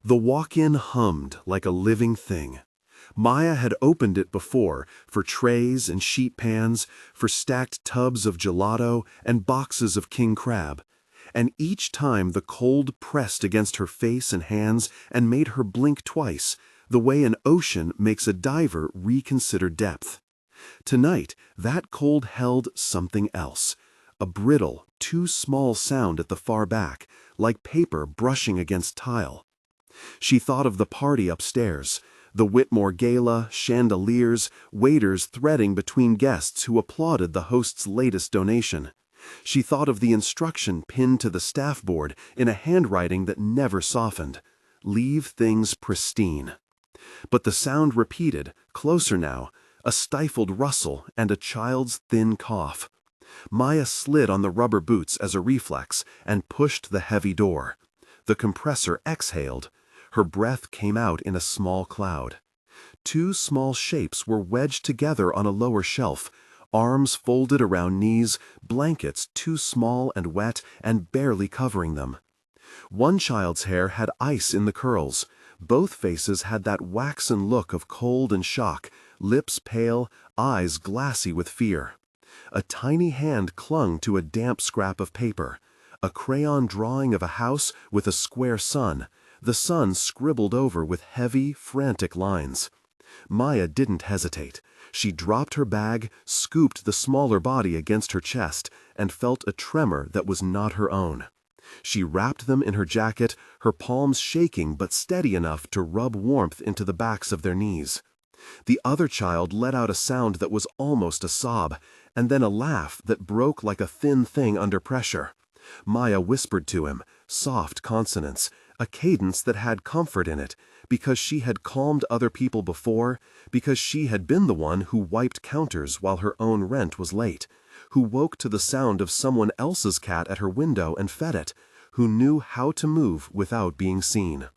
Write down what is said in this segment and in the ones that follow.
The walk-in hummed like a living thing. Maya had opened it before for trays and sheet pans, for stacked tubs of gelato and boxes of king crab, and each time the cold pressed against her face and hands and made her blink twice, the way an ocean makes a diver reconsider depth. Tonight, that cold held something else, a brittle, too small sound at the far back, like paper brushing against tile. She thought of the party upstairs, the Witmore Gala, chandeliers, waiters threading between guests who applauded the host's latest donation. She thought of the instruction pinned to the staff board in a handwriting that never softened: "Leave things pristine." But the sound repeated, closer now, a stifled rustle and a child's thin cough. Maya slid on the rubber boots as a reflex and pushed the heavy door. The compressor exhaled. Her breath came out in a small cloud. Two small shapes were wedged together on a lower shelf, arms folded around knees, blankets too small and wet and barely covering them. One child's hair had ice in the curls. Both faces had that waxen look of cold and shock, lips pale, eyes glassy with fear. A tiny hand clung to a damp scrap of paper, a crayon drawing of a house with a square sun, the sun scribbled over with heavy, frantic lines. Maya didn't hesitate. She dropped her bag, scooped the smaller body against her chest, and felt a tremor that was not her own. She wrapped them in her jacket, her palms shaking but steady enough to rub warmth into the backs of their knees. The other child let out a sound that was almost a sob, and then a laugh that broke like a thin thing under pressure. Maya whispered to him, soft consonants, a cadence that had comfort in it, because she had calmed other people before, because she had been the one who wiped counters while her own rent was late, who woke to the sound of someone else's cat at her window and fed it, who knew how to move without being seen.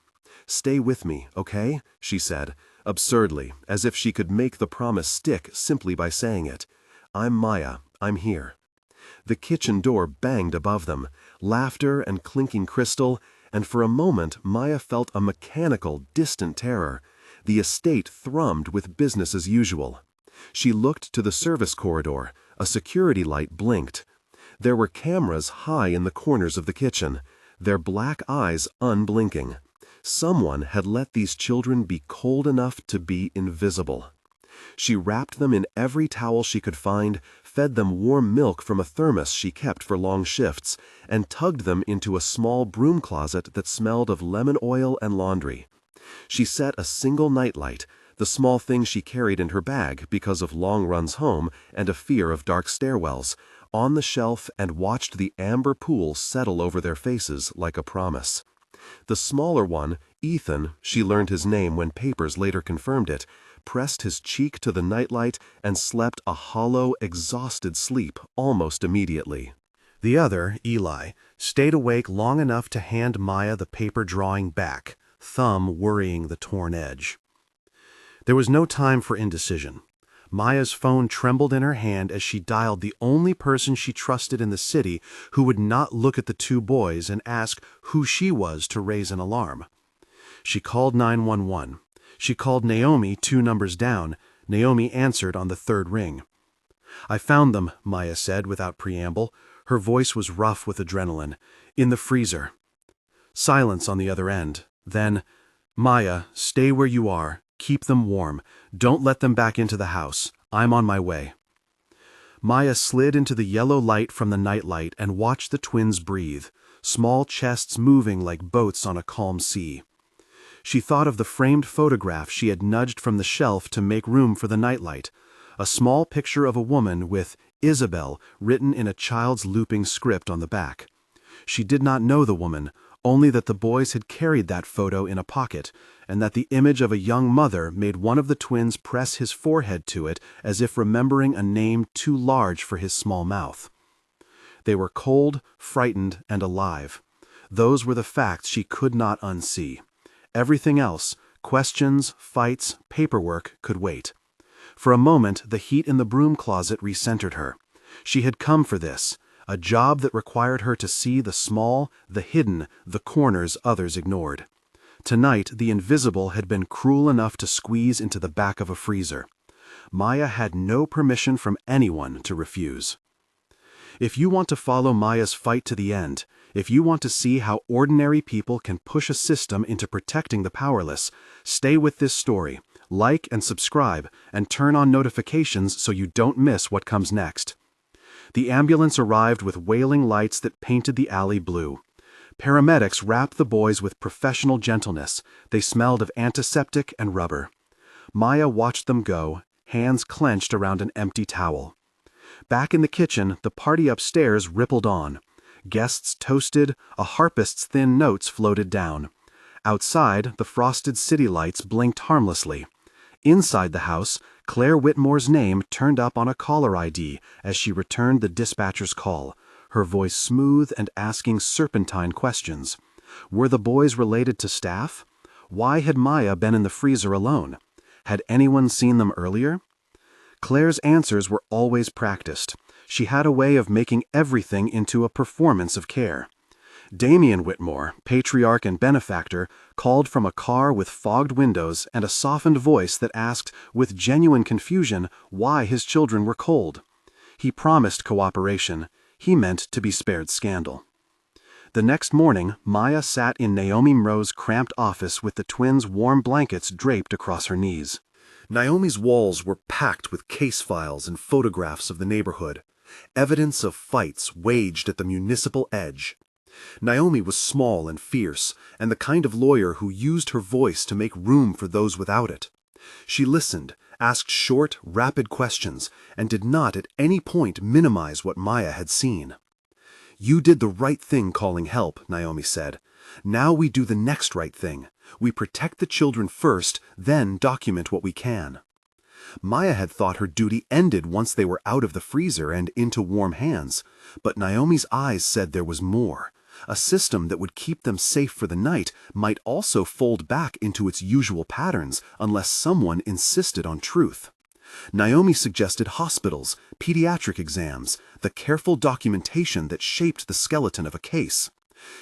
"Stay with me, okay?" she said, absurdly, as if she could make the promise stick simply by saying it. "I'm Maya, I'm here." The kitchen door banged above them, laughter and clinking crystal, and for a moment Maya felt a mechanical, distant terror. The estate thrummed with business as usual. She looked to the service corridor. A security light blinked. There were cameras high in the corners of the kitchen, their black eyes unblinking. Someone had let these children be cold enough to be invisible. She wrapped them in every towel she could find, fed them warm milk from a thermos she kept for long shifts, and tugged them into a small broom closet that smelled of lemon oil and laundry. She set a single nightlight, the small thing she carried in her bag because of long runs home and a fear of dark stairwells, on the shelf and watched the amber pool settle over their faces like a promise. The smaller one, Ethan, she learned his name when papers later confirmed it, pressed his cheek to the nightlight and slept a hollow, exhausted sleep almost immediately. The other, Eli, stayed awake long enough to hand Maya the paper drawing back, thumb worrying the torn edge. There was no time for indecision. Maya's phone trembled in her hand as she dialed the only person she trusted in the city who would not look at the two boys and ask who she was to raise an alarm. She called 911. She called Naomi 2 numbers down. Naomi answered on the 3rd ring. "I found them," Maya said without preamble. Her voice was rough with adrenaline. "In the freezer." Silence on the other end. Then, "Maya, stay where you are. Keep them warm. Don't let them back into the house. I'm on my way." Maya slid into the yellow light from the nightlight and watched the twins breathe, small chests moving like boats on a calm sea. She thought of the framed photograph she had nudged from the shelf to make room for the nightlight, a small picture of a woman with Isabel written in a child's looping script on the back. She did not know the woman, only that the boys had carried that photo in a pocket, and that the image of a young mother made one of the twins press his forehead to it as if remembering a name too large for his small mouth. They were cold, frightened, and alive. Those were the facts she could not unsee. Everything else, questions, fights, paperwork, could wait. For a moment, the heat in the broom closet recentered her. She had come for this, a job that required her to see the small, the hidden, the corners others ignored. Tonight, the invisible had been cruel enough to squeeze into the back of a freezer. Maya had no permission from anyone to refuse. If you want to follow Maya's fight to the end, if you want to see how ordinary people can push a system into protecting the powerless, stay with this story, like and subscribe, and turn on notifications so you don't miss what comes next. The ambulance arrived with wailing lights that painted the alley blue. Paramedics wrapped the boys with professional gentleness. They smelled of antiseptic and rubber. Maya watched them go, hands clenched around an empty towel. Back in the kitchen, the party upstairs rippled on. Guests toasted, a harpist's thin notes floated down. Outside, the frosted city lights blinked harmlessly. Inside the house, Claire Witmore's name turned up on a caller ID as she returned the dispatcher's call, her voice smooth and asking serpentine questions. Were the boys related to staff? Why had Maya been in the freezer alone? Had anyone seen them earlier? Claire's answers were always practiced. She had a way of making everything into a performance of care. Damien Witmore, patriarch and benefactor, called from a car with fogged windows and a softened voice that asked, with genuine confusion, why his children were cold. He promised cooperation. He meant to be spared scandal. The next morning, Maya sat in Naomi Mro's cramped office with the twins' warm blankets draped across her knees. Naomi's walls were packed with case files and photographs of the neighborhood, evidence of fights waged at the municipal edge. Naomi was small and fierce, and the kind of lawyer who used her voice to make room for those without it. She listened, asked short, rapid questions, and did not at any point minimize what Maya had seen. "You did the right thing calling help," Naomi said. "Now we do the next right thing. We protect the children first, then document what we can." Maya had thought her duty ended once they were out of the freezer and into warm hands, but Naomi's eyes said there was more. A system that would keep them safe for the night might also fold back into its usual patterns unless someone insisted on truth. Naomi suggested hospitals, pediatric exams, the careful documentation that shaped the skeleton of a case.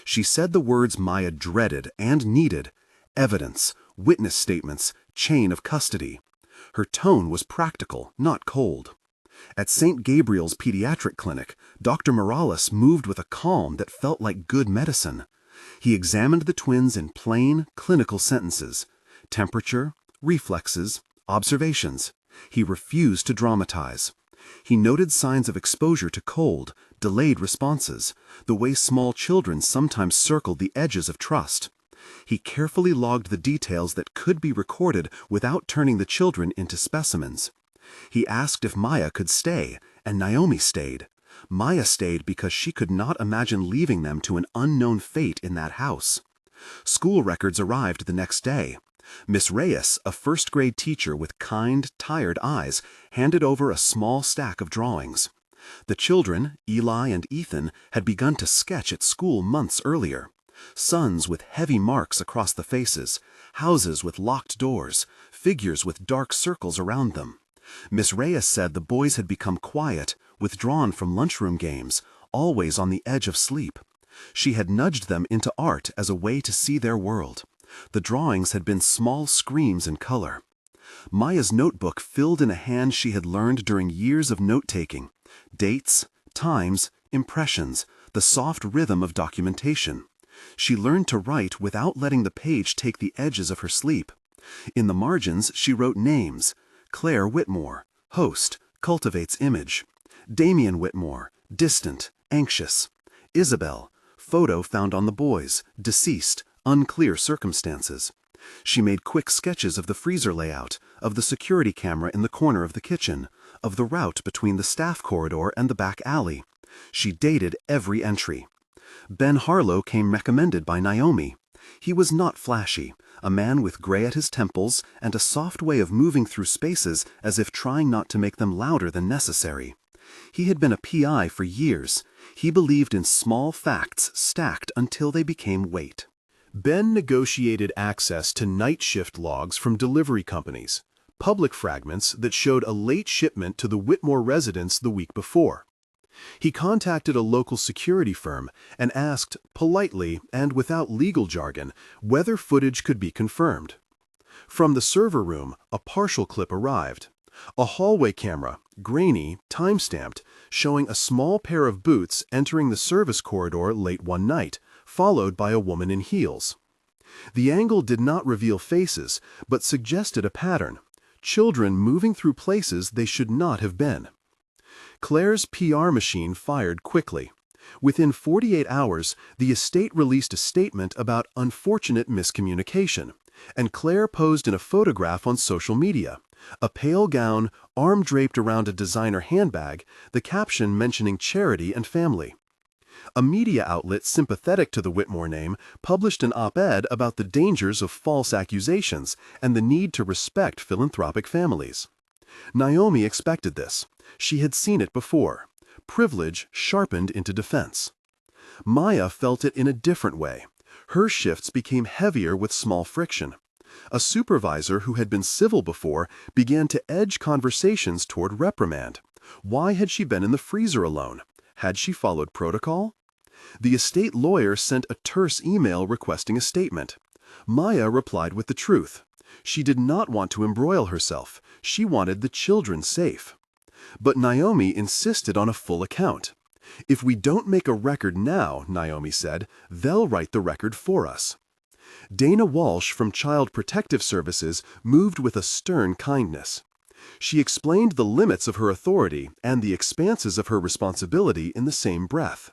She said the words Maya dreaded and needed: evidence, witness statements, chain of custody. Her tone was practical, not cold. At St. Gabriel's Pediatric Clinic, Dr. Morales moved with a calm that felt like good medicine. He examined the twins in plain, clinical sentences: temperature, reflexes, observations. He refused to dramatize. He noted signs of exposure to cold, delayed responses, the way small children sometimes circled the edges of trust. He carefully logged the details that could be recorded without turning the children into specimens. He asked if Maya could stay, and Naomi stayed. Maya stayed because she could not imagine leaving them to an unknown fate in that house. School records arrived the next day. Miss Reyes, a first-grade teacher with kind, tired eyes, handed over a small stack of drawings. The children, Eli and Ethan, had begun to sketch at school months earlier. Suns with heavy marks across the faces, houses with locked doors, figures with dark circles around them. Miss Reyes said the boys had become quiet, withdrawn from lunchroom games, always on the edge of sleep. She had nudged them into art as a way to see their world. The drawings had been small screams in color. Maya's notebook filled in a hand she had learned during years of note-taking: dates, times, impressions, the soft rhythm of documentation. She learned to write without letting the page take the edges of her sleep. In the margins, she wrote names: Claire Witmore, host, cultivates image; Damien Witmore, distant, anxious; Isabel, photo found on the boys, deceased, unclear circumstances. She made quick sketches of the freezer layout, of the security camera in the corner of the kitchen, of the route between the staff corridor and the back alley. She dated every entry. Ben Harlow came recommended by Naomi. He was not flashy, a man with gray at his temples and a soft way of moving through spaces as if trying not to make them louder than necessary. He had been a PI for years. He believed in small facts stacked until they became weight. Ben negotiated access to night shift logs from delivery companies, public fragments that showed a late shipment to the Witmore residence the week before. He contacted a local security firm and asked, politely and without legal jargon, whether footage could be confirmed. From the server room, a partial clip arrived. A hallway camera, grainy, time-stamped, showing a small pair of boots entering the service corridor late one night, followed by a woman in heels. The angle did not reveal faces, but suggested a pattern: children moving through places they should not have been. Claire's PR machine fired quickly. Within 48 hours, the estate released a statement about unfortunate miscommunication, and Claire posed in a photograph on social media, a pale gown, arm draped around a designer handbag, the caption mentioning charity and family. A media outlet sympathetic to the Witmore name published an op-ed about the dangers of false accusations and the need to respect philanthropic families. Naomi expected this. She had seen it before. Privilege sharpened into defense. Maya felt it in a different way. Her shifts became heavier with small friction. A supervisor who had been civil before began to edge conversations toward reprimand. Why had she been in the freezer alone? Had she followed protocol? The estate lawyer sent a terse email requesting a statement. Maya replied with the truth. She did not want to embroil herself. She wanted the children safe. But Naomi insisted on a full account. If we don't make a record now, Naomi said, they'll write the record for us. Dana Walsh from Child Protective Services moved with a stern kindness. She explained the limits of her authority and the expanses of her responsibility in the same breath.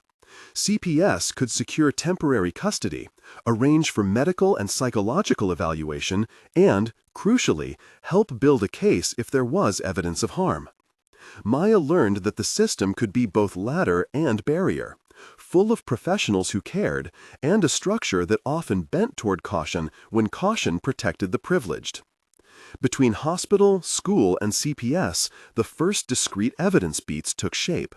CPS could secure temporary custody, arrange for medical and psychological evaluation, and, crucially, help build a case if there was evidence of harm. Maya learned that the system could be both ladder and barrier, full of professionals who cared, and a structure that often bent toward caution when caution protected the privileged. Between hospital, school, and CPS, the first discrete evidence beats took shape.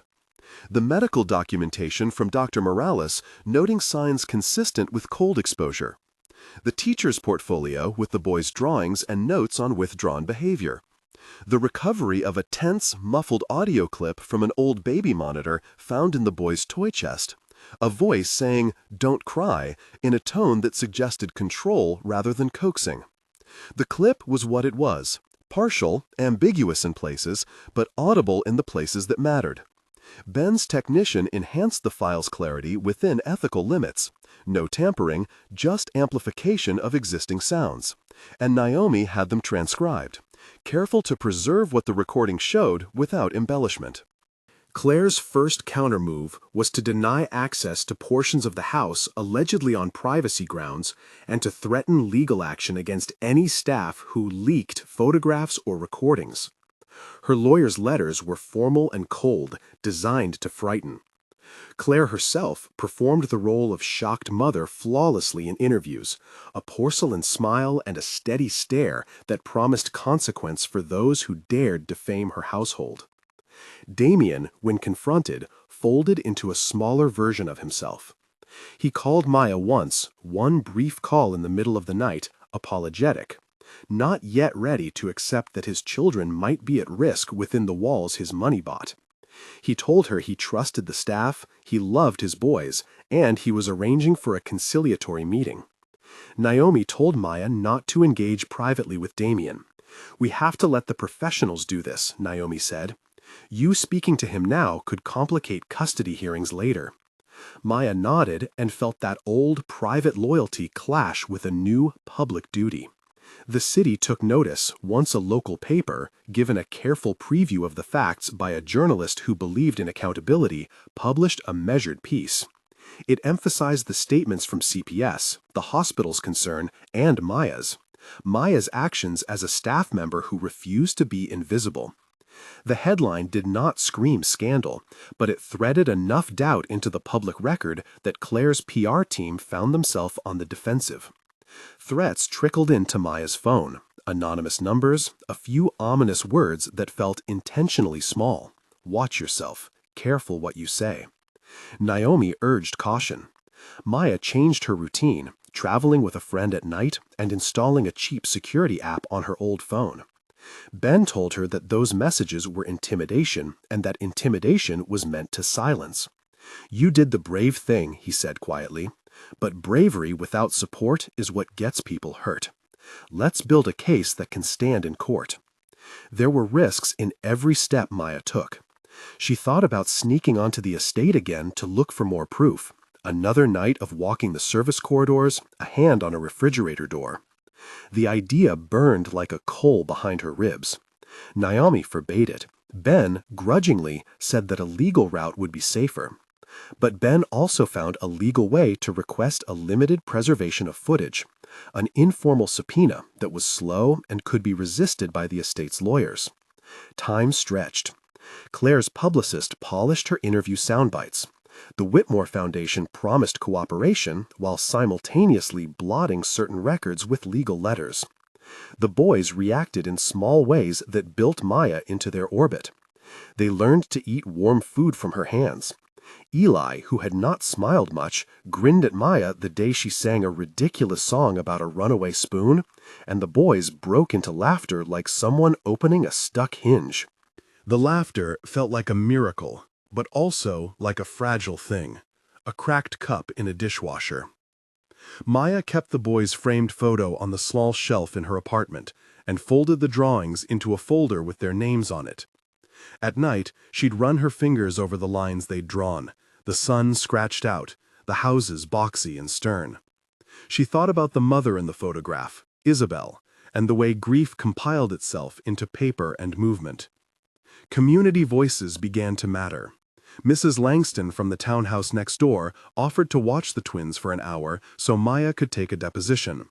The medical documentation from Dr. Morales noting signs consistent with cold exposure. The teacher's portfolio with the boys' drawings and notes on withdrawn behavior. The recovery of a tense, muffled audio clip from an old baby monitor found in the boy's toy chest. A voice saying, "Don't cry," in a tone that suggested control rather than coaxing. The clip was what it was, partial, ambiguous in places, but audible in the places that mattered. Ben's technician enhanced the file's clarity within ethical limits. No tampering, just amplification of existing sounds. And Naomi had them transcribed, careful to preserve what the recording showed without embellishment. Claire's first countermove was to deny access to portions of the house allegedly on privacy grounds and to threaten legal action against any staff who leaked photographs or recordings. Her lawyer's letters were formal and cold, designed to frighten. Claire herself performed the role of shocked mother flawlessly in interviews, a porcelain smile and a steady stare that promised consequence for those who dared defame her household. Damien, when confronted, folded into a smaller version of himself. He called Maya once, one brief call in the middle of the night, apologetic, not yet ready to accept that his children might be at risk within the walls his money bought. He told her he trusted the staff, he loved his boys, and he was arranging for a conciliatory meeting. Naomi told Maya not to engage privately with Damien. "We have to let the professionals do this," Naomi said. "You speaking to him now could complicate custody hearings later." Maya nodded and felt that old private loyalty clash with a new public duty. The city took notice once a local paper, given a careful preview of the facts by a journalist who believed in accountability, published a measured piece. It emphasized the statements from CPS, the hospital's concern, and Maya's. Maya's actions as a staff member who refused to be invisible. The headline did not scream scandal, but it threaded enough doubt into the public record that Claire's PR team found themselves on the defensive. Threats trickled into Maya's phone, anonymous numbers, a few ominous words that felt intentionally small. "Watch yourself. Careful what you say." Naomi urged caution. Maya changed her routine, traveling with a friend at night and installing a cheap security app on her old phone. Ben told her that those messages were intimidation and that intimidation was meant to silence. "You did the brave thing," he said quietly, "but bravery without support is what gets people hurt. Let's build a case that can stand in court." There were risks in every step Maya took. She thought about sneaking onto the estate again to look for more proof. Another night of walking the service corridors, a hand on a refrigerator door. The idea burned like a coal behind her ribs. Naomi forbade it. Ben, grudgingly, said that a legal route would be safer. But Ben also found a legal way to request a limited preservation of footage, an informal subpoena that was slow and could be resisted by the estate's lawyers. Time stretched. Claire's publicist polished her interview soundbites. The Witmore Foundation promised cooperation while simultaneously blotting certain records with legal letters. The boys reacted in small ways that built Maya into their orbit. They learned to eat warm food from her hands. Eli, who had not smiled much, grinned at Maya the day she sang a ridiculous song about a runaway spoon, and the boys broke into laughter like someone opening a stuck hinge. The laughter felt like a miracle, but also like a fragile thing, a cracked cup in a dishwasher. Maya kept the boys' framed photo on the small shelf in her apartment and folded the drawings into a folder with their names on it. At night, she'd run her fingers over the lines they'd drawn, the sun scratched out, the houses boxy and stern. She thought about the mother in the photograph, Isabel, and the way grief compiled itself into paper and movement. Community voices began to matter. Mrs. Langston from the townhouse next door offered to watch the twins for an hour so Maya could take a deposition.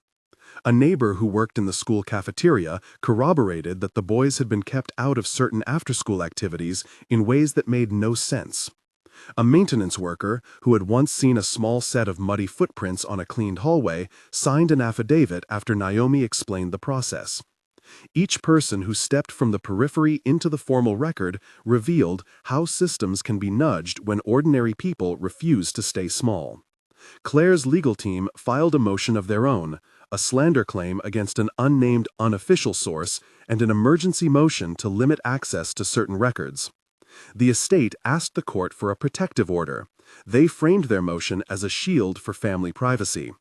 A neighbor who worked in the school cafeteria corroborated that the boys had been kept out of certain after-school activities in ways that made no sense. A maintenance worker, who had once seen a small set of muddy footprints on a cleaned hallway, signed an affidavit after Naomi explained the process. Each person who stepped from the periphery into the formal record revealed how systems can be nudged when ordinary people refuse to stay small. Claire's legal team filed a motion of their own, a slander claim against an unnamed unofficial source, and an emergency motion to limit access to certain records. The estate asked the court for a protective order. They framed their motion as a shield for family privacy.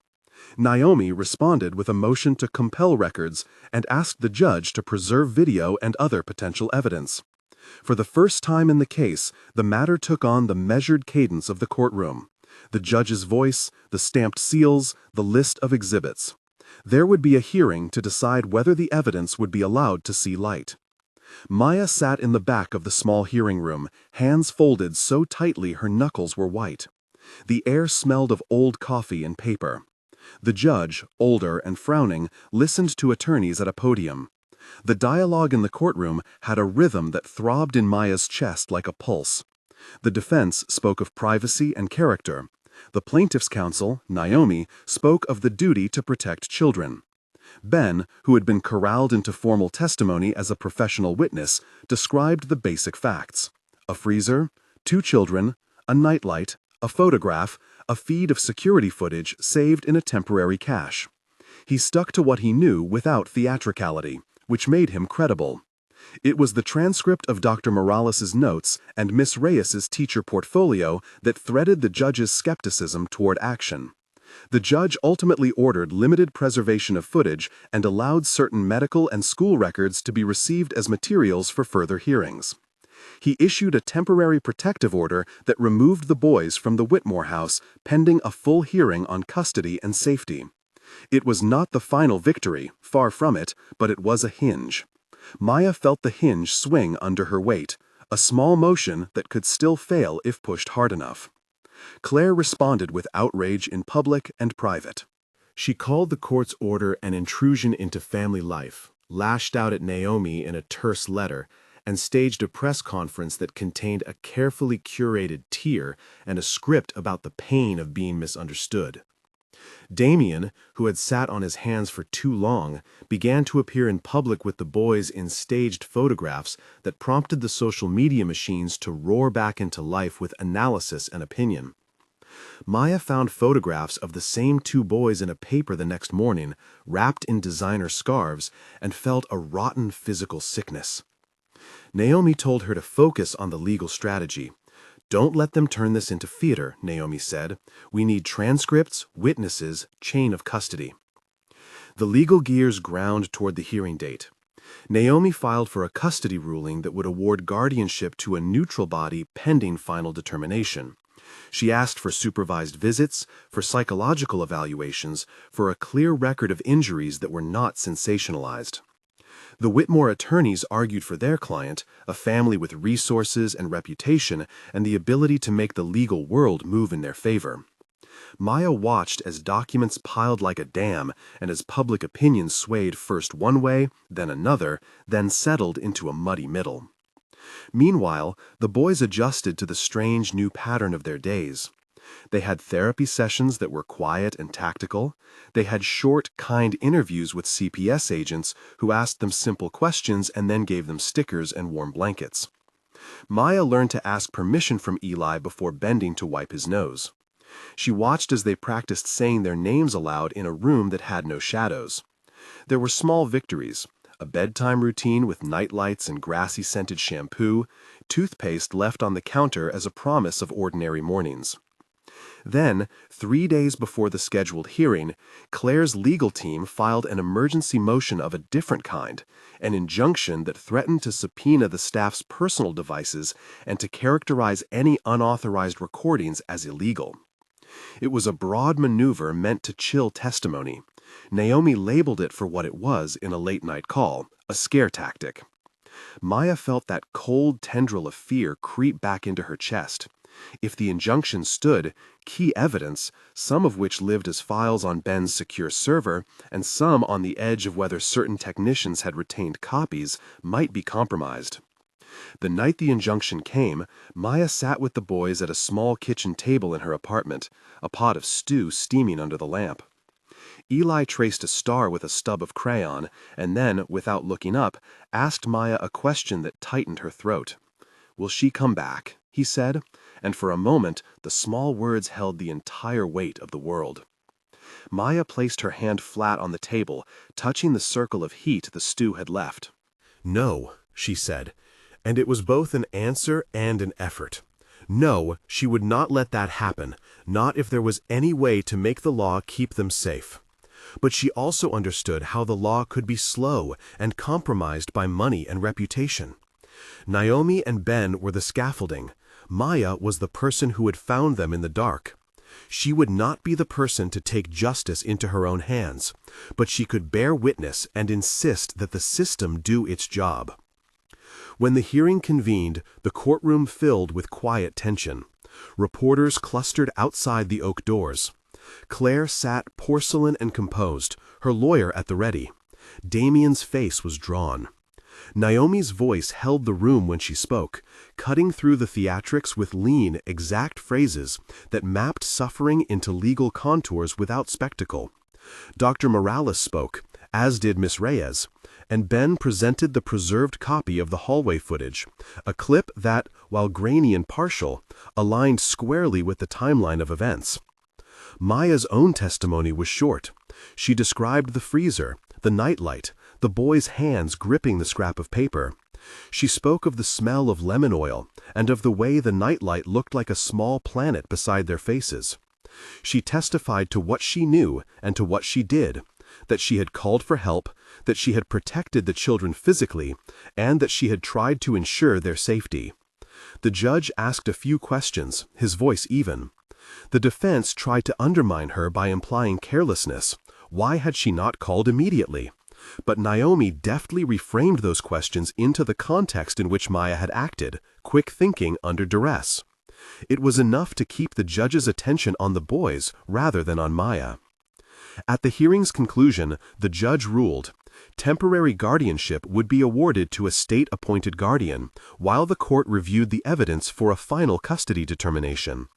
Naomi responded with a motion to compel records and asked the judge to preserve video and other potential evidence. For the first time in the case, the matter took on the measured cadence of the courtroom. The judge's voice, the stamped seals, the list of exhibits. There would be a hearing to decide whether the evidence would be allowed to see light. Maya sat in the back of the small hearing room, hands folded so tightly her knuckles were white. The air smelled of old coffee and paper. The judge, older and frowning, listened to attorneys at a podium. The dialogue in the courtroom had a rhythm that throbbed in Maya's chest like a pulse. The defense spoke of privacy and character. The plaintiff's counsel, Naomi, spoke of the duty to protect children. Ben, who had been corralled into formal testimony as a professional witness, described the basic facts: a freezer, 2 children, a nightlight, a photograph, a feed of security footage saved in a temporary cache. He stuck to what he knew without theatricality, which made him credible. It was the transcript of Dr. Morales' notes and Miss Reyes's teacher portfolio that threaded the judge's skepticism toward action. The judge ultimately ordered limited preservation of footage and allowed certain medical and school records to be received as materials for further hearings. He issued a temporary protective order that removed the boys from the Witmore house pending a full hearing on custody and safety. It was not the final victory, far from it, but it was a hinge. Maya felt the hinge swing under her weight, a small motion that could still fail if pushed hard enough. Claire responded with outrage in public and private. She called the court's order an intrusion into family life, lashed out at Naomi in a terse letter, and staged a press conference that contained a carefully curated tear and a script about the pain of being misunderstood. Damien, who had sat on his hands for too long, began to appear in public with the boys in staged photographs that prompted the social media machines to roar back into life with analysis and opinion. Maya found photographs of the same two boys in a paper the next morning, wrapped in designer scarves, and felt a rotten physical sickness. Naomi told her to focus on the legal strategy. "Don't let them turn this into theater," Naomi said. "We need transcripts, witnesses, chain of custody." The legal gears ground toward the hearing date. Naomi filed for a custody ruling that would award guardianship to a neutral body pending final determination. She asked for supervised visits, for psychological evaluations, for a clear record of injuries that were not sensationalized. The Witmore attorneys argued for their client, a family with resources and reputation and the ability to make the legal world move in their favor. Maya watched as documents piled like a dam and as public opinion swayed first one way, then another, then settled into a muddy middle. Meanwhile, the boys adjusted to the strange new pattern of their days. They had therapy sessions that were quiet and tactical. They had short, kind interviews with CPS agents who asked them simple questions and then gave them stickers and warm blankets. Maya learned to ask permission from Eli before bending to wipe his nose. She watched as they practiced saying their names aloud in a room that had no shadows. There were small victories: a bedtime routine with nightlights and grassy-scented shampoo, toothpaste left on the counter as a promise of ordinary mornings. Then, 3 days before the scheduled hearing, Claire's legal team filed an emergency motion of a different kind, an injunction that threatened to subpoena the staff's personal devices and to characterize any unauthorized recordings as illegal. It was a broad maneuver meant to chill testimony. Naomi labeled it for what it was in a late-night call, a scare tactic. Maya felt that cold tendril of fear creep back into her chest. If the injunction stood, key evidence, some of which lived as files on Ben's secure server, and some on the edge of whether certain technicians had retained copies, might be compromised. The night the injunction came, Maya sat with the boys at a small kitchen table in her apartment, a pot of stew steaming under the lamp. Eli traced a star with a stub of crayon, and then, without looking up, asked Maya a question that tightened her throat. "Will she come back?" he said, and for a moment the small words held the entire weight of the world. Maya placed her hand flat on the table, touching the circle of heat the stew had left. "No," she said, and it was both an answer and an effort. No, she would not let that happen, not if there was any way to make the law keep them safe. But she also understood how the law could be slow and compromised by money and reputation. Naomi and Ben were the scaffolding. Maya was the person who had found them in the dark. She would not be the person to take justice into her own hands, but she could bear witness and insist that the system do its job. When the hearing convened, the courtroom filled with quiet tension. Reporters clustered outside the oak doors. Claire sat porcelain and composed, her lawyer at the ready. Damien's face was drawn. Naomi's voice held the room when she spoke, cutting through the theatrics with lean, exact phrases that mapped suffering into legal contours without spectacle. Dr. Morales spoke, as did Miss Reyes, and Ben presented the preserved copy of the hallway footage, a clip that, while grainy and partial, aligned squarely with the timeline of events. Maya's own testimony was short. She described the freezer, the nightlight, the boys' hands gripping the scrap of paper. She spoke of the smell of lemon oil and of the way the nightlight looked like a small planet beside their faces. She testified to what she knew and to what she did, that she had called for help, that she had protected the children physically, and that she had tried to ensure their safety. The judge asked a few questions, his voice even. The defense tried to undermine her by implying carelessness. Why had she not called immediately? But Naomi deftly reframed those questions into the context in which Maya had acted, quick thinking under duress. It was enough to keep the judge's attention on the boys rather than on Maya. At the hearing's conclusion, the judge ruled temporary guardianship would be awarded to a state-appointed guardian, while the court reviewed the evidence for a final custody determination.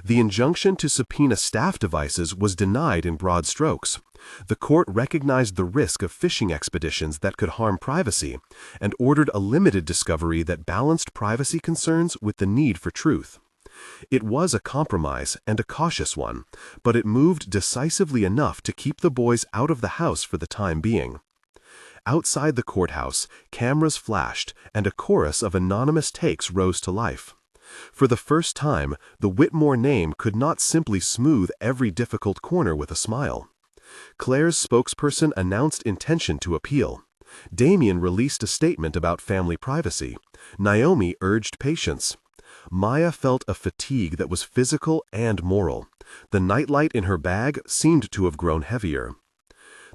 The injunction to subpoena staff devices was denied in broad strokes. The court recognized the risk of fishing expeditions that could harm privacy and ordered a limited discovery that balanced privacy concerns with the need for truth. It was a compromise and a cautious one, but it moved decisively enough to keep the boys out of the house for the time being. Outside the courthouse, cameras flashed, and a chorus of anonymous takes rose to life. For the first time, the Witmore name could not simply smooth every difficult corner with a smile. Claire's spokesperson announced intention to appeal. Damien released a statement about family privacy. Naomi urged patience. Maya felt a fatigue that was physical and moral. The nightlight in her bag seemed to have grown heavier.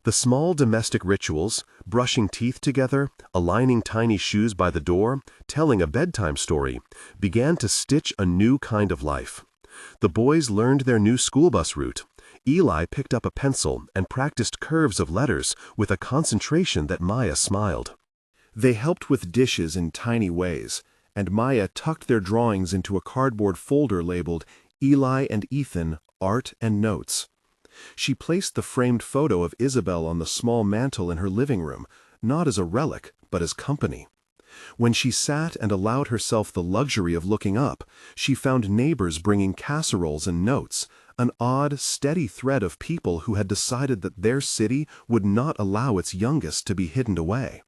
The small domestic rituals, brushing teeth together, aligning tiny shoes by the door, telling a bedtime story, began to stitch a new kind of life. The boys learned their new school bus route. Eli picked up a pencil and practiced curves of letters with a concentration that Maya smiled. They helped with dishes in tiny ways, and Maya tucked their drawings into a cardboard folder labeled Eli and Ethan, Art and Notes. She placed the framed photo of Isabel on the small mantel in her living room, not as a relic, but as company. When she sat and allowed herself the luxury of looking up, she found neighbors bringing casseroles and notes, an odd, steady thread of people who had decided that their city would not allow its youngest to be hidden away.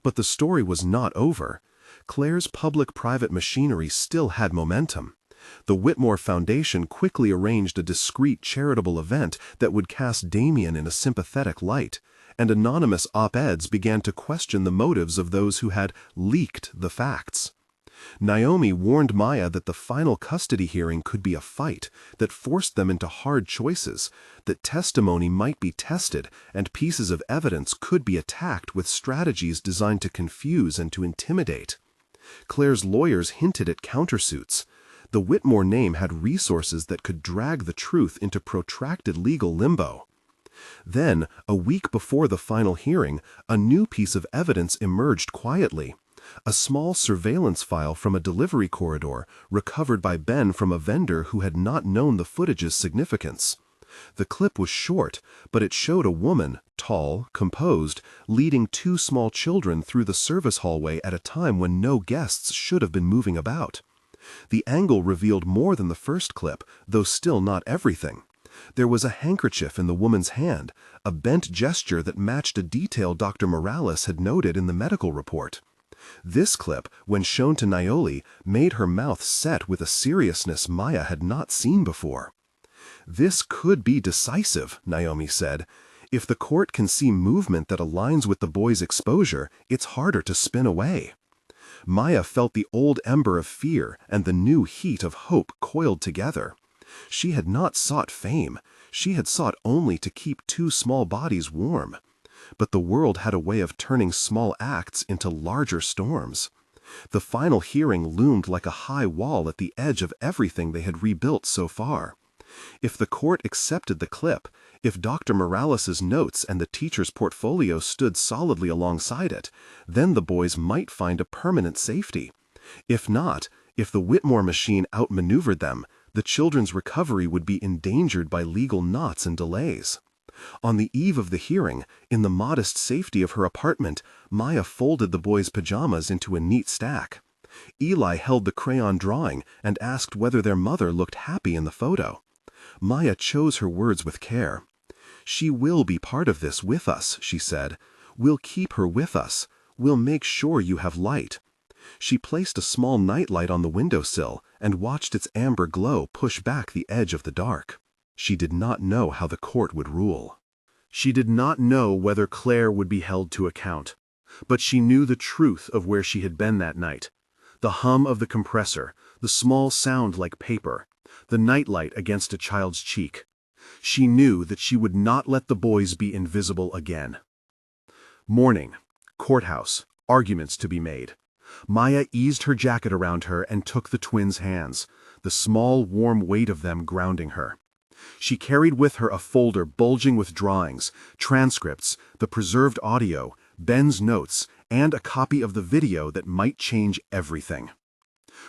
But the story was not over. Claire's public-private machinery still had momentum. The Witmore Foundation quickly arranged a discreet charitable event that would cast Damien in a sympathetic light, and anonymous op-eds began to question the motives of those who had leaked the facts. Naomi warned Maya that the final custody hearing could be a fight that forced them into hard choices, that testimony might be tested and pieces of evidence could be attacked with strategies designed to confuse and to intimidate. Claire's lawyers hinted at countersuits. The Witmore name had resources that could drag the truth into protracted legal limbo. Then, a week before the final hearing, a new piece of evidence emerged quietly. A small surveillance file from a delivery corridor recovered by Ben from a vendor who had not known the footage's significance. The clip was short, but it showed a woman, tall, composed, leading two small children through the service hallway at a time when no guests should have been moving about. The angle revealed more than the first clip, though still not everything. There was a handkerchief in the woman's hand, a bent gesture that matched a detail Dr. Morales had noted in the medical report. This clip, when shown to Naomi, made her mouth set with a seriousness Maya had not seen before. "This could be decisive," Naomi said. "If the court can see movement that aligns with the boy's exposure, it's harder to spin away." Maya felt the old ember of fear and the new heat of hope coiled together. She had not sought fame. She had sought only to keep two small bodies warm. But the world had a way of turning small acts into larger storms. The final hearing loomed like a high wall at the edge of everything they had rebuilt so far. If the court accepted the clip, if Dr. Morales's notes and the teacher's portfolio stood solidly alongside it, then the boys might find a permanent safety. If not, if the Witmore machine outmaneuvered them, the children's recovery would be endangered by legal knots and delays. On the eve of the hearing, in the modest safety of her apartment, Maya folded the boys' pajamas into a neat stack. Eli held the crayon drawing and asked whether their mother looked happy in the photo. Maya chose her words with care. "She will be part of this with us," she said. "We'll keep her with us. We'll make sure you have light." She placed a small nightlight on the windowsill and watched its amber glow push back the edge of the dark. She did not know how the court would rule. She did not know whether Claire would be held to account. But she knew the truth of where she had been that night. The hum of the compressor, the small sound like paper, the nightlight against a child's cheek. She knew that she would not let the boys be invisible again. Morning. Courthouse. Arguments to be made. Maya eased her jacket around her and took the twins' hands, the small, warm weight of them grounding her. She carried with her a folder bulging with drawings, transcripts, the preserved audio, Ben's notes, and a copy of the video that might change everything.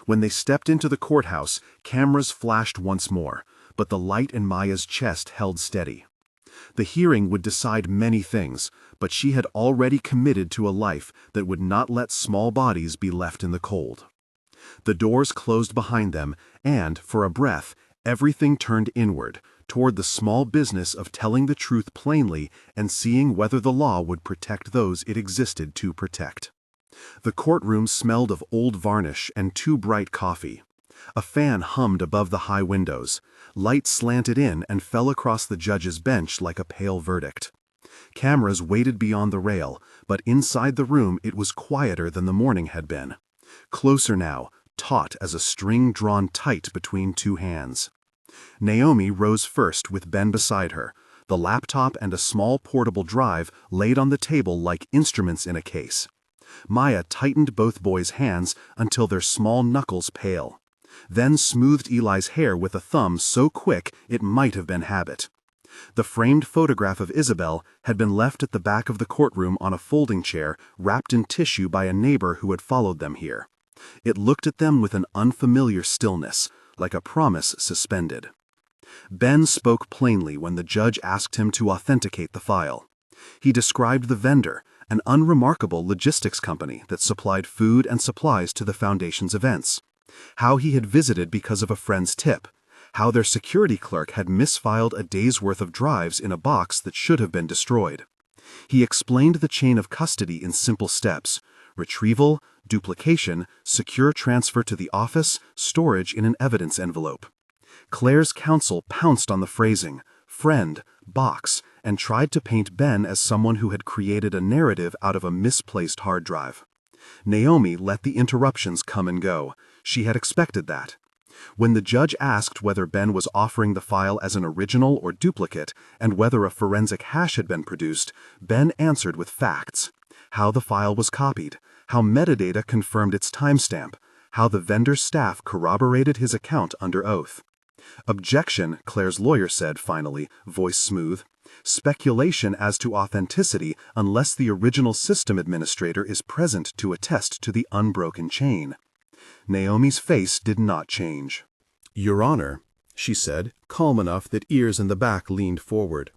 When they stepped into the courthouse, cameras flashed once more, but the light in Maya's chest held steady. The hearing would decide many things, but she had already committed to a life that would not let small bodies be left in the cold. The doors closed behind them, and, for a breath, everything turned inward, toward the small business of telling the truth plainly and seeing whether the law would protect those it existed to protect. The courtroom smelled of old varnish and too bright coffee. A fan hummed above the high windows. Light slanted in and fell across the judge's bench like a pale verdict. Cameras waited beyond the rail, but inside the room it was quieter than the morning had been. Closer now, taut as a string drawn tight between two hands. Naomi rose first with Ben beside her, the laptop and a small portable drive laid on the table like instruments in a case. Maya tightened both boys' hands until their small knuckles pale, then smoothed Eli's hair with a thumb so quick it might have been habit. The framed photograph of Isabel had been left at the back of the courtroom on a folding chair wrapped in tissue by a neighbor who had followed them here. It looked at them with an unfamiliar stillness, like a promise suspended. Ben spoke plainly when the judge asked him to authenticate the file. He described the vendor, an unremarkable logistics company that supplied food and supplies to the Foundation's events. How he had visited because of a friend's tip. How their security clerk had misfiled a day's worth of drives in a box that should have been destroyed. He explained the chain of custody in simple steps: retrieval, duplication, secure transfer to the office, storage in an evidence envelope. Claire's counsel pounced on the phrasing, friend, box, and tried to paint Ben as someone who had created a narrative out of a misplaced hard drive. Naomi let the interruptions come and go. She had expected that. When the judge asked whether Ben was offering the file as an original or duplicate, and whether a forensic hash had been produced, Ben answered with facts. How the file was copied, how metadata confirmed its timestamp, how the vendor's staff corroborated his account under oath. Objection, Claire's lawyer said finally, voice smooth. Speculation as to authenticity unless the original system administrator is present to attest to the unbroken chain. Naomi's face did not change. Your Honor, she said, calm enough that ears in the back leaned forward.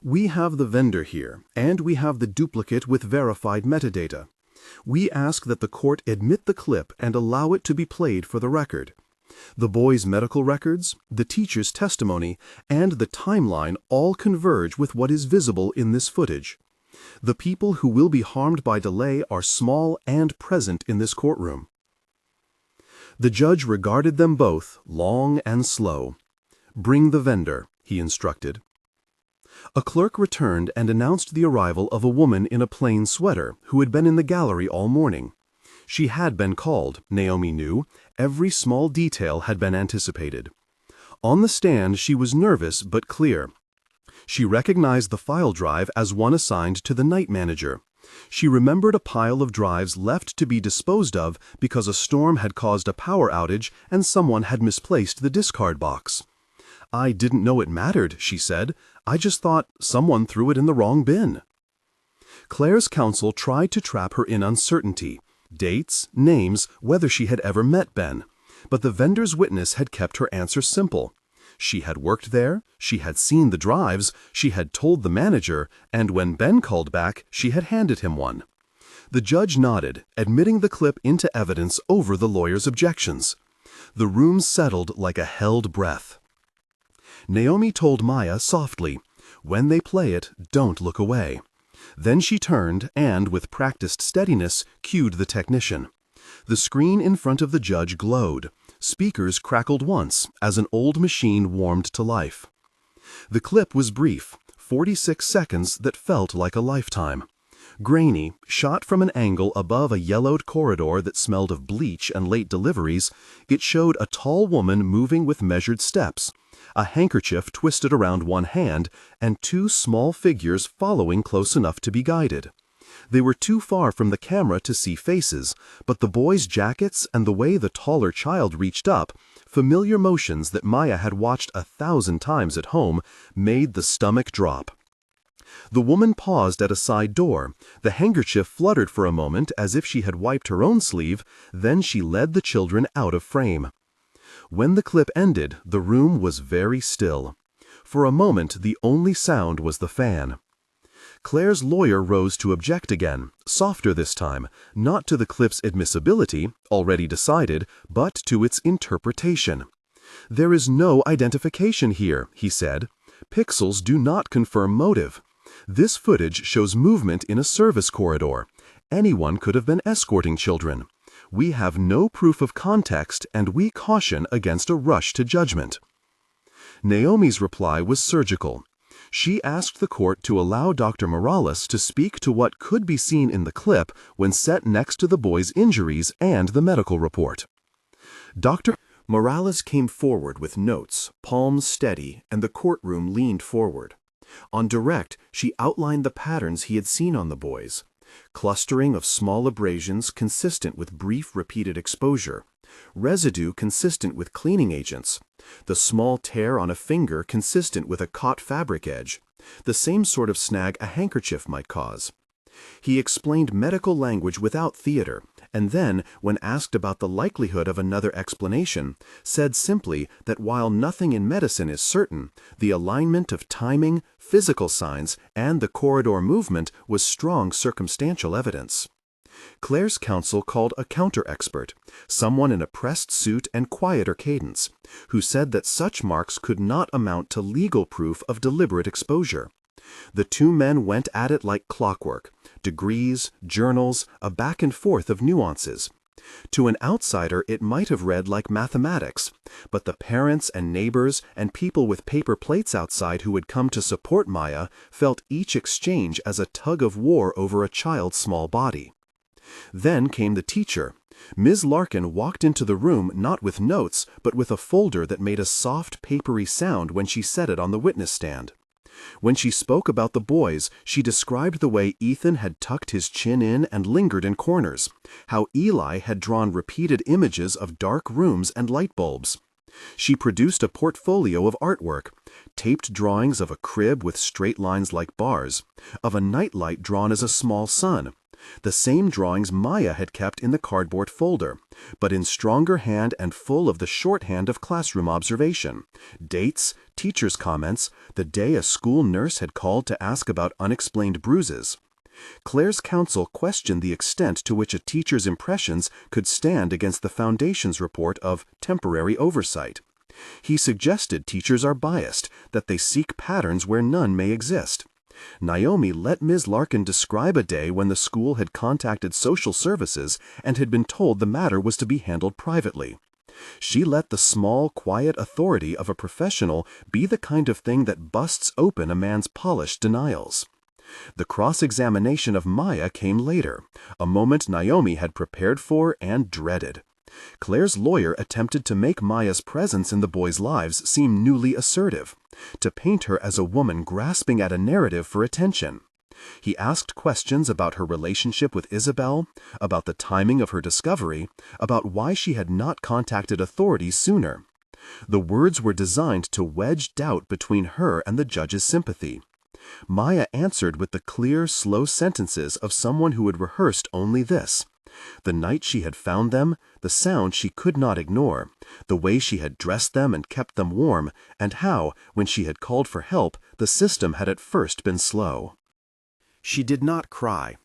We have the vendor here, and we have the duplicate with verified metadata. We ask that the court admit the clip and allow it to be played for the record. The boy's medical records, the teacher's testimony, and the timeline all converge with what is visible in this footage. The people who will be harmed by delay are small and present in this courtroom. The judge regarded them both, long and slow. Bring the vendor, he instructed. A clerk returned and announced the arrival of a woman in a plain sweater who had been in the gallery all morning. She had been called, Naomi knew. Every small detail had been anticipated. On the stand, she was nervous but clear. She recognized the file drive as one assigned to the night manager. She remembered a pile of drives left to be disposed of because a storm had caused a power outage and someone had misplaced the discard box. I didn't know it mattered, she said. I just thought someone threw it in the wrong bin. Claire's counsel tried to trap her in uncertainty. Dates, names, whether she had ever met Ben. But the vendor's witness had kept her answer simple. She had worked there, she had seen the drives, she had told the manager, and when Ben called back, she had handed him one. The judge nodded, admitting the clip into evidence over the lawyer's objections. The room settled like a held breath. Naomi told Maya softly, "When they play it, don't look away." Then she turned and, with practiced steadiness, cued the technician. The screen in front of the judge glowed. Speakers crackled once as an old machine warmed to life. The clip was brief, 46 seconds that felt like a lifetime. Grainy, shot from an angle above a yellowed corridor that smelled of bleach and late deliveries, it showed a tall woman moving with measured steps, a handkerchief twisted around one hand, and two small figures following close enough to be guided. They were too far from the camera to see faces, but the boys' jackets and the way the taller child reached up, familiar motions that Maya had watched 1,000 times at home, made the stomach drop. The woman paused at a side door. The handkerchief fluttered for a moment as if she had wiped her own sleeve, then she led the children out of frame. When the clip ended, the room was very still. For a moment, the only sound was the fan. Claire's lawyer rose to object again, softer this time, not to the clip's admissibility, already decided, but to its interpretation. "There is no identification here," he said. "Pixels do not confirm motive. This footage shows movement in a service corridor. Anyone could have been escorting children. We have no proof of context, and we caution against a rush to judgment." Naomi's reply was surgical. She asked the court to allow Dr. Morales to speak to what could be seen in the clip when set next to the boy's injuries and the medical report. Dr. Morales came forward with notes, palms steady, and the courtroom leaned forward. On direct, she outlined the patterns he had seen on the boys. Clustering of small abrasions consistent with brief repeated exposure. Residue consistent with cleaning agents. The small tear on a finger consistent with a caught fabric edge. The same sort of snag a handkerchief might cause. He explained medical language without theater, and then, when asked about the likelihood of another explanation, said simply that while nothing in medicine is certain, the alignment of timing, physical signs, and the corridor movement was strong circumstantial evidence. Claire's counsel called a counter-expert, someone in a pressed suit and quieter cadence, who said that such marks could not amount to legal proof of deliberate exposure. The two men went at it like clockwork, degrees, journals, a back and forth of nuances. To an outsider it might have read like mathematics, but the parents and neighbors and people with paper plates outside who had come to support Maya felt each exchange as a tug of war over a child's small body. Then came the teacher. Ms. Larkin walked into the room not with notes, but with a folder that made a soft, papery sound when she set it on the witness stand. When she spoke about the boys, she described the way Ethan had tucked his chin in and lingered in corners, how Eli had drawn repeated images of dark rooms and light bulbs. She produced a portfolio of artwork, taped drawings of a crib with straight lines like bars, of a nightlight drawn as a small sun, the same drawings Maya had kept in the cardboard folder, but in stronger hand and full of the shorthand of classroom observation, dates, teachers' comments, the day a school nurse had called to ask about unexplained bruises. Claire's counsel questioned the extent to which a teacher's impressions could stand against the Foundation's report of temporary oversight. He suggested teachers are biased, that they seek patterns where none may exist. Naomi let Ms. Larkin describe a day when the school had contacted social services and had been told the matter was to be handled privately. She let the small, quiet authority of a professional be the kind of thing that busts open a man's polished denials. The cross-examination of Maya came later, a moment Naomi had prepared for and dreaded. Claire's lawyer attempted to make Maya's presence in the boys' lives seem newly assertive, to paint her as a woman grasping at a narrative for attention. He asked questions about her relationship with Isabel, about the timing of her discovery, about why she had not contacted authorities sooner. The words were designed to wedge doubt between her and the judge's sympathy. Maya answered with the clear, slow sentences of someone who had rehearsed only this: the night she had found them, the sound she could not ignore, the way she had dressed them and kept them warm, and how, when she had called for help, the system had at first been slow. She did not cry.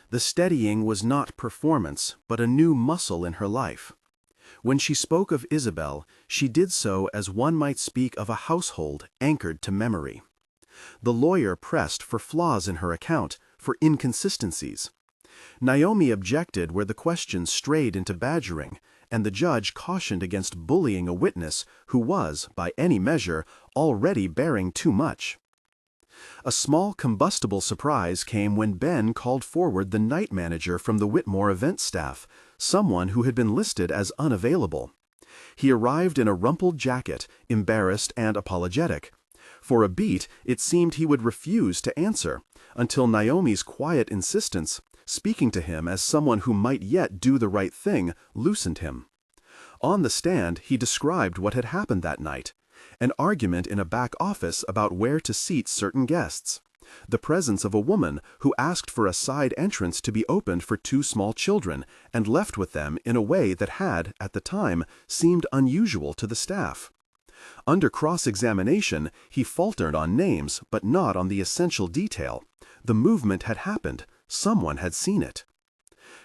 The steadying was not performance, but a new muscle in her life. When she spoke of Isabel, she did so as one might speak of a household anchored to memory. The lawyer pressed for flaws in her account, for inconsistencies. Naomi objected where the questions strayed into badgering, and the judge cautioned against bullying a witness who was, by any measure, already bearing too much. A small combustible surprise came when Ben called forward the night manager from the Witmore event staff, someone who had been listed as unavailable. He arrived in a rumpled jacket, embarrassed and apologetic. For a beat, it seemed he would refuse to answer, until Naomi's quiet insistence, speaking to him as someone who might yet do the right thing, loosened him. On the stand, he described what had happened that night: an argument in a back office about where to seat certain guests, the presence of a woman who asked for a side entrance to be opened for two small children and left with them in a way that had, at the time, seemed unusual to the staff. Under cross-examination, he faltered on names but not on the essential detail. The movement had happened. Someone had seen it.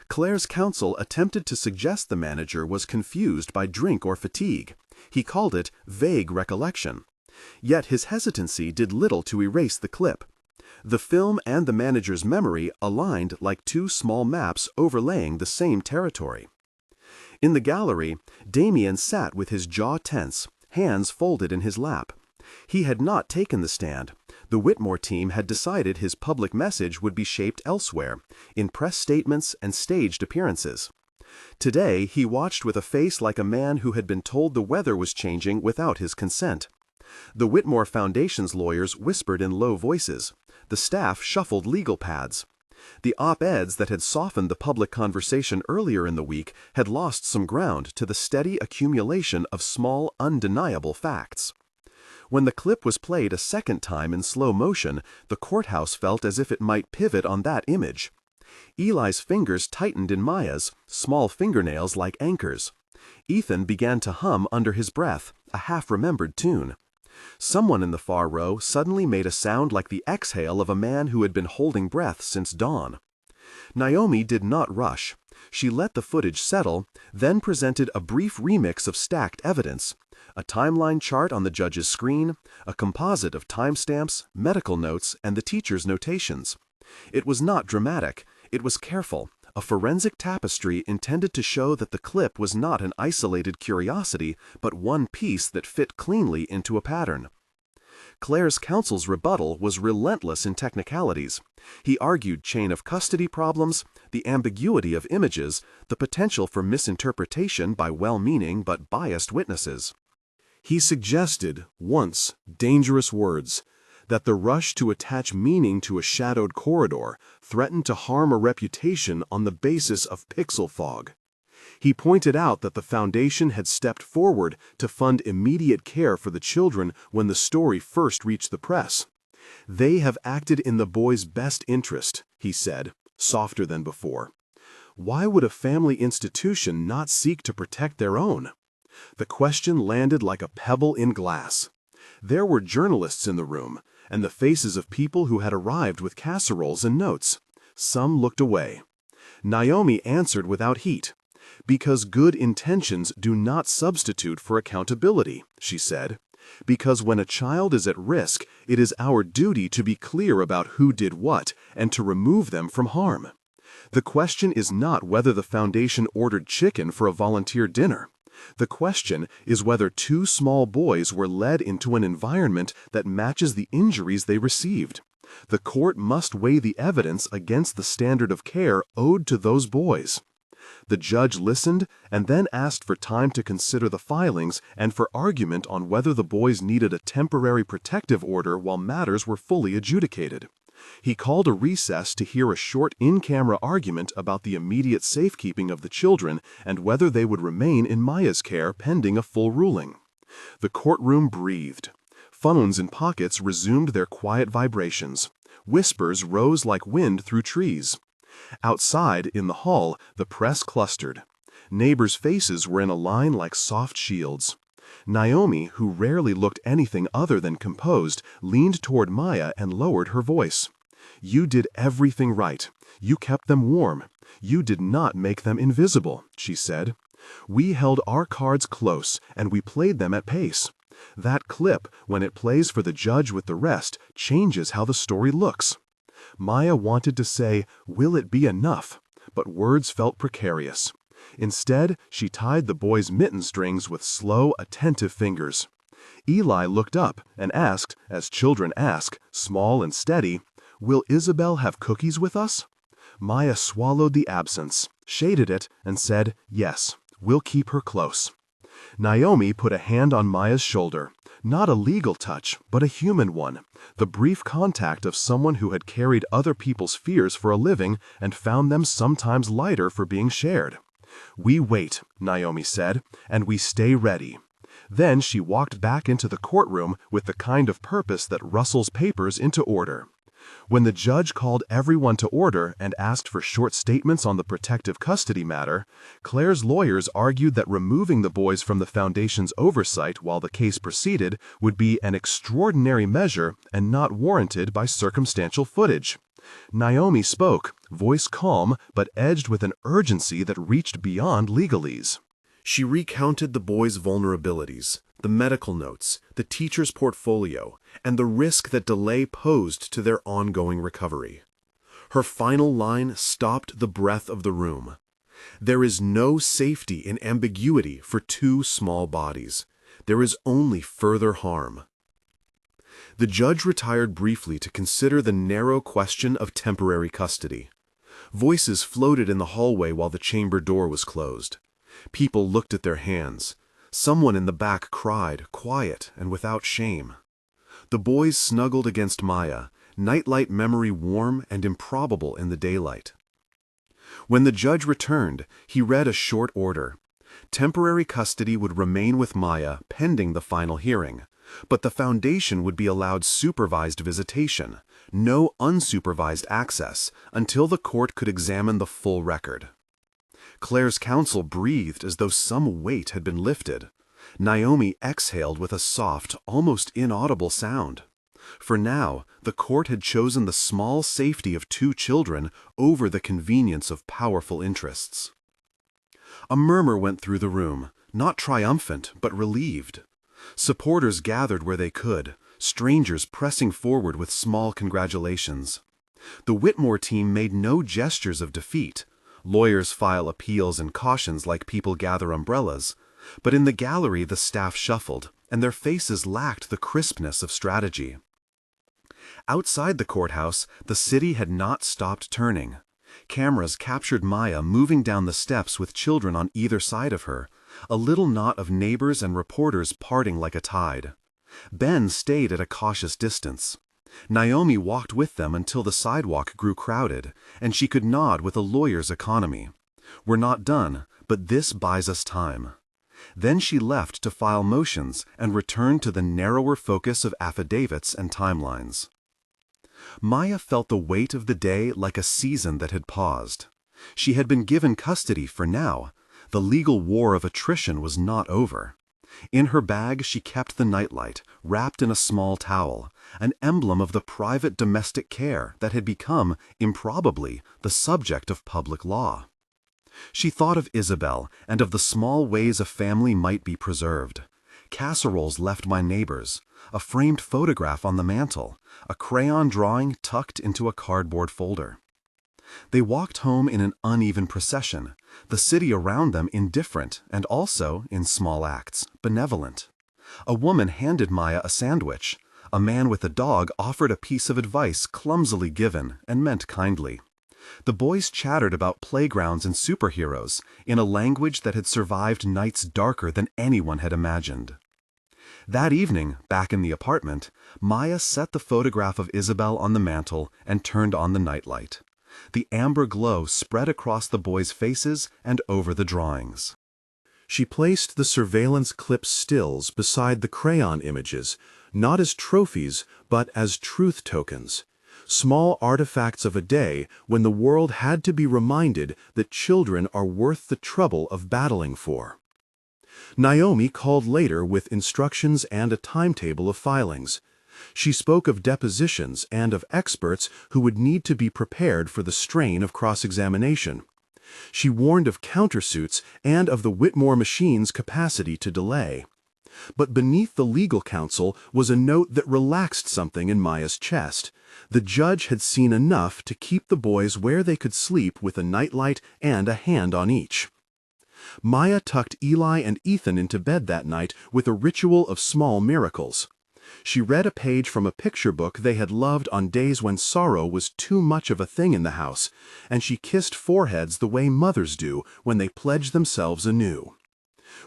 Claire's counsel attempted to suggest the manager was confused by drink or fatigue. He called it vague recollection. Yet his hesitancy did little to erase the clip. The film and the manager's memory aligned like two small maps overlaying the same territory. In the gallery, Damien sat with his jaw tense, hands folded in his lap. He had not taken the stand. The Witmore team had decided his public message would be shaped elsewhere, in press statements and staged appearances. Today, he watched with a face like a man who had been told the weather was changing without his consent. The Witmore Foundation's lawyers whispered in low voices. The staff shuffled legal pads. The op-eds that had softened the public conversation earlier in the week had lost some ground to the steady accumulation of small, undeniable facts. When the clip was played a second time in slow motion, the courthouse felt as if it might pivot on that image. Eli's fingers tightened in Maya's, small fingernails like anchors. Ethan began to hum under his breath, a half-remembered tune. Someone in the far row suddenly made a sound like the exhale of a man who had been holding breath since dawn. Naomi did not rush. She let the footage settle, then presented a brief remix of stacked evidence. A timeline chart on the judge's screen, a composite of timestamps, medical notes, and the teacher's notations. It was not dramatic, it was careful, a forensic tapestry intended to show that the clip was not an isolated curiosity, but one piece that fit cleanly into a pattern. Claire's counsel's rebuttal was relentless in technicalities. He argued chain of custody problems, the ambiguity of images, the potential for misinterpretation by well-meaning but biased witnesses. He suggested, once, dangerous words, that the rush to attach meaning to a shadowed corridor threatened to harm a reputation on the basis of pixel fog. He pointed out that the foundation had stepped forward to fund immediate care for the children when the story first reached the press. They have acted in the boys' best interest, he said, softer than before. Why would a family institution not seek to protect their own? The question landed like a pebble in glass. There were journalists in the room, and the faces of people who had arrived with casseroles and notes. Some looked away. Naomi answered without heat. Because good intentions do not substitute for accountability, she said. Because when a child is at risk, it is our duty to be clear about who did what and to remove them from harm. The question is not whether the foundation ordered chicken for a volunteer dinner. The question is whether two small boys were led into an environment that matches the injuries they received. The court must weigh the evidence against the standard of care owed to those boys. The judge listened and then asked for time to consider the filings and for argument on whether the boys needed a temporary protective order while matters were fully adjudicated. He called a recess to hear a short in-camera argument about the immediate safekeeping of the children and whether they would remain in Maya's care pending a full ruling. The courtroom breathed. Phones in pockets resumed their quiet vibrations. Whispers rose like wind through trees. Outside, in the hall, the press clustered. Neighbors' faces were in a line like soft shields. Naomi, who rarely looked anything other than composed, leaned toward Maya and lowered her voice. You did everything right. You kept them warm. You did not make them invisible, she said. We held our cards close, and we played them at pace. That clip, when it plays for the judge with the rest, changes how the story looks. Maya wanted to say, will it be enough? But words felt precarious. Instead, she tied the boy's mitten strings with slow, attentive fingers. Eli looked up and asked, as children ask, small and steady, will Isabel have cookies with us? Maya swallowed the absence, shaded it, and said, yes, we'll keep her close. Naomi put a hand on Maya's shoulder, not a legal touch, but a human one, the brief contact of someone who had carried other people's fears for a living and found them sometimes lighter for being shared. We wait, Naomi said, and we stay ready. Then she walked back into the courtroom with the kind of purpose that rustles papers into order. When the judge called everyone to order and asked for short statements on the protective custody matter, Claire's lawyers argued that removing the boys from the Foundation's oversight while the case proceeded would be an extraordinary measure and not warranted by circumstantial footage. Naomi spoke, voice calm but edged with an urgency that reached beyond legalese. She recounted the boys' vulnerabilities, the medical notes, the teacher's portfolio, and the risk that delay posed to their ongoing recovery. Her final line stopped the breath of the room. There is no safety in ambiguity for two small bodies. There is only further harm. The judge retired briefly to consider the narrow question of temporary custody. Voices floated in the hallway while the chamber door was closed. People looked at their hands. Someone in the back cried, quiet and without shame. The boys snuggled against Maya, nightlight memory warm and improbable in the daylight. When the judge returned, he read a short order. Temporary custody would remain with Maya pending the final hearing, but the Foundation would be allowed supervised visitation, no unsupervised access, until the court could examine the full record. Claire's counsel breathed as though some weight had been lifted. Naomi exhaled with a soft, almost inaudible sound. For now, the court had chosen the small safety of two children over the convenience of powerful interests. A murmur went through the room, not triumphant, but relieved. Supporters gathered where they could, strangers pressing forward with small congratulations. The Witmore team made no gestures of defeat. Lawyers file appeals and cautions like people gather umbrellas. But in the gallery the staff shuffled, and their faces lacked the crispness of strategy. Outside the courthouse, the city had not stopped turning. Cameras captured Maya moving down the steps with children on either side of her, a little knot of neighbors and reporters parting like a tide. Ben stayed at a cautious distance. Naomi walked with them until the sidewalk grew crowded, and she could nod with a lawyer's economy. We're not done, but this buys us time. Then she left to file motions and returned to the narrower focus of affidavits and timelines. Maya felt the weight of the day like a season that had paused. She had been given custody for now. The legal war of attrition was not over. In her bag she kept the nightlight, wrapped in a small towel, an emblem of the private domestic care that had become, improbably, the subject of public law. She thought of Isabel and of the small ways a family might be preserved. Casseroles left by neighbors, a framed photograph on the mantel, a crayon drawing tucked into a cardboard folder. They walked home in an uneven procession, the city around them indifferent and also, in small acts, benevolent. A woman handed Maya a sandwich. A man with a dog offered a piece of advice clumsily given and meant kindly. The boys chattered about playgrounds and superheroes in a language that had survived nights darker than anyone had imagined. That evening, back in the apartment, Maya set the photograph of Isabel on the mantel and turned on the nightlight. The amber glow spread across the boys' faces and over the drawings. She placed the surveillance clip stills beside the crayon images, not as trophies, but as truth tokens. Small artifacts of a day when the world had to be reminded that children are worth the trouble of battling for. Naomi called later with instructions and a timetable of filings. She spoke of depositions and of experts who would need to be prepared for the strain of cross-examination. She warned of countersuits and of the Witmore machine's capacity to delay. But beneath the legal counsel was a note that relaxed something in Maya's chest. The judge had seen enough to keep the boys where they could sleep with a nightlight and a hand on each. Maya tucked Eli and Ethan into bed that night with a ritual of small miracles. She read a page from a picture book they had loved on days when sorrow was too much of a thing in the house, and she kissed foreheads the way mothers do when they pledge themselves anew.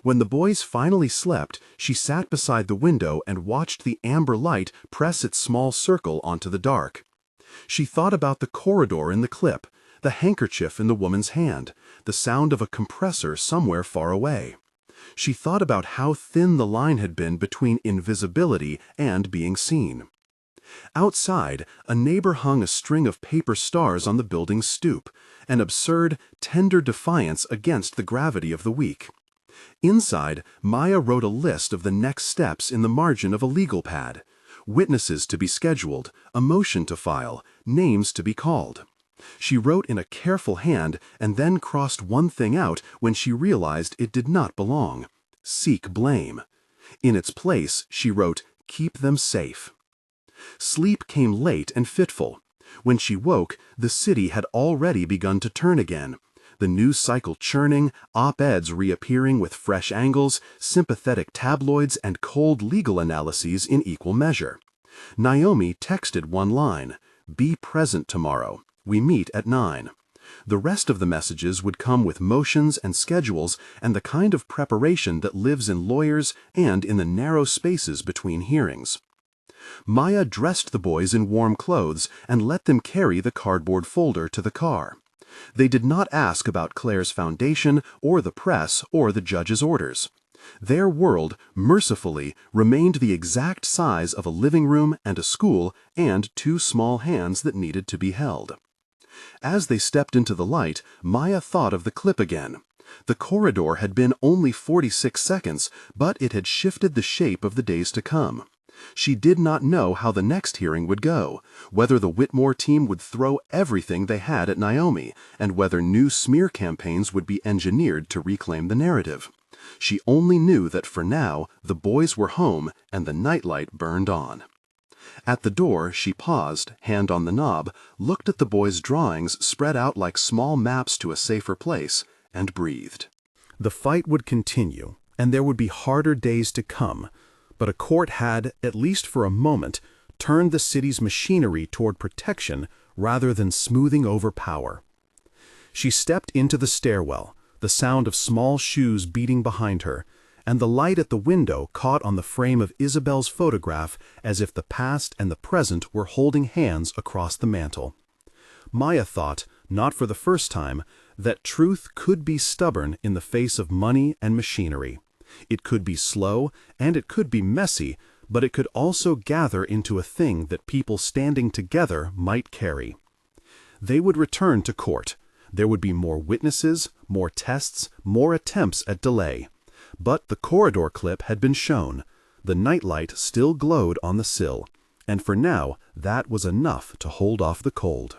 When the boys finally slept, she sat beside the window and watched the amber light press its small circle onto the dark. She thought about the corridor in the clip, the handkerchief in the woman's hand, the sound of a compressor somewhere far away. She thought about how thin the line had been between invisibility and being seen. Outside, a neighbor hung a string of paper stars on the building's stoop, an absurd, tender defiance against the gravity of the week. Inside, Maya wrote a list of the next steps in the margin of a legal pad. Witnesses to be scheduled, a motion to file, names to be called. She wrote in a careful hand and then crossed one thing out when she realized it did not belong. Seek blame. In its place, she wrote, keep them safe. Sleep came late and fitful. When she woke, the city had already begun to turn again. The news cycle churning, op-eds reappearing with fresh angles, sympathetic tabloids and cold legal analyses in equal measure. Naomi texted one line, "Be present tomorrow. We meet at 9. The rest of the messages would come with motions and schedules and the kind of preparation that lives in lawyers and in the narrow spaces between hearings. Maya dressed the boys in warm clothes and let them carry the cardboard folder to the car. They did not ask about Claire's foundation or the press or the judge's orders. Their world, mercifully, remained the exact size of a living room and a school and 2 small hands that needed to be held. As they stepped into the light, Maya thought of the clip again. The corridor had been only 46 seconds, but it had shifted the shape of the days to come. She did not know how the next hearing would go, whether the Witmore team would throw everything they had at Naomi, and whether new smear campaigns would be engineered to reclaim the narrative. She only knew that for now, the boys were home and the nightlight burned on. At the door, she paused, hand on the knob, looked at the boys' drawings spread out like small maps to a safer place, and breathed. The fight would continue, and there would be harder days to come, but a court had, at least for a moment, turned the city's machinery toward protection rather than smoothing over power. She stepped into the stairwell, the sound of small shoes beating behind her, and the light at the window caught on the frame of Isabel's photograph as if the past and the present were holding hands across the mantel. Maya thought, not for the first time, that truth could be stubborn in the face of money and machinery. It could be slow, and it could be messy, but it could also gather into a thing that people standing together might carry. They would return to court. There would be more witnesses, more tests, more attempts at delay. But the corridor clip had been shown. The nightlight still glowed on the sill, and for now that was enough to hold off the cold.